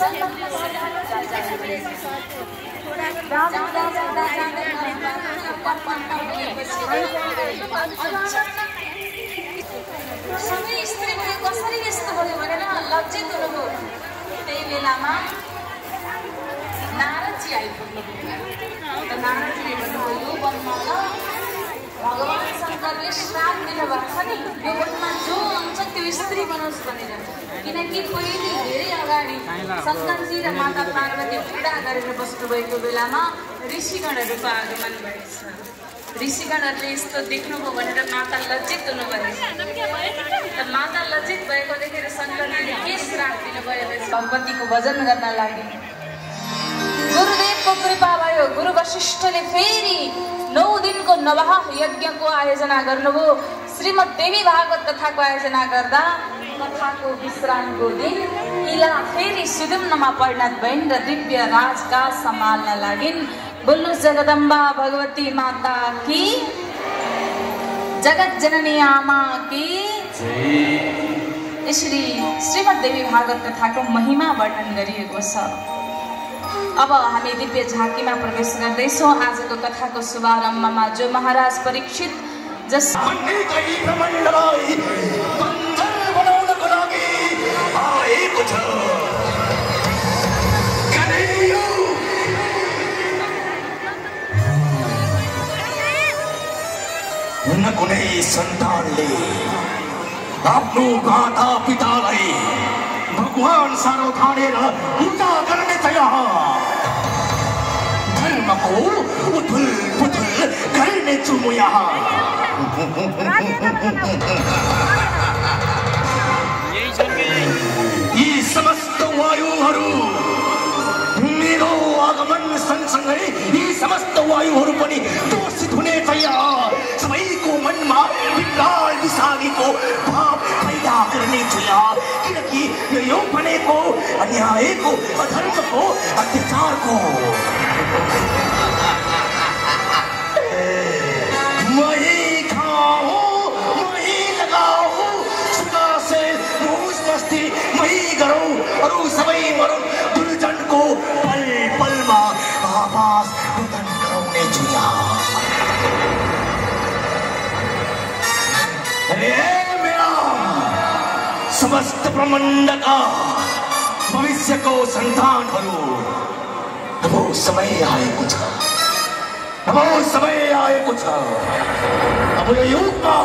सबै स्त्रीले कसरी यस्तो भयो भनेर लज्जित हुनुभयो। त्यही बेलामा नारदजी आइपुग्नुभयो। नारदजीले भन्नुभयो यो वनमा भगवान शङ्करले श्राप दिनुभएको छ नि, यो वनमा जो आउँछ त्यो स्त्री बनोस् भनेर। किनकि पहिले धेरै अगाडि शङ्करजी र माता पार्वती पीडा गरेर बस्नुभएको बेलामा ऋषिगणहरूको आगमन भएको छ। ऋषिगणहरूले यस्तो देख्नुभयो भनेर माता लज्जित हुनुभयो। माता लज्जित भएको देखेर शङ्करजीले के श्राप दिनुभयो भने भगवतीको भजन गर्न लागि गुरुदेवको कृपा भयो। गुरु वशिष्ठले फेरि 9 दिनको नवह यज्ञको आयोजना गर्नुभयो। श्रीमद् देवी भागवत कथाको आयोजना गर्दा कथाको विश्रामको दिन इला फेरि सुदुम्नमा परिणत भइन् र दिव्य राजकाज सम्हाल्न लागिन्। बोल्नुहोस् जगदम्बा भगवती माता की, जगत जननी आमा की। यसरी श्रीमद् देवी भागवत कथाको महिमा वर्णन गरिएको छ। अब हामी दिव्य झाँकीमा प्रवेश गर्दैछौँ। आजको कथाको शुभारम्भमा जो महाराज परीक्षित जस कुनै सन्तानले आफ्नो माता पितालाई भगवान सानो ठानेर पूजा गर्ने तयार, धर्मको उथुल पुथुल गर्ने छु म यहाँ। यी समस्त वायुहरू मेरो आगमन सँगसँगै यी समस्त वायुहरू पनि दोषित हुने तयार। सबैको मनमा विकराल विषादीको भाव पैदा गर्ने छु यहाँ। किनकि यो भनेको अन्यायको, अधर्मको, अत्याचारको। मही खाऊ मही लगाऊ, सुगा से मुझ मस्ती मही गरौ, अरू सबै मरौ। दुर्जनको पल पलमा आवाज रुदन गराउने छु यहाँ। मेरा समस्त ब्रह्माण्डका भविष्यको सन्तानहरू, अब समय आएको छ, अब समय आएको छ। अब यो युगमा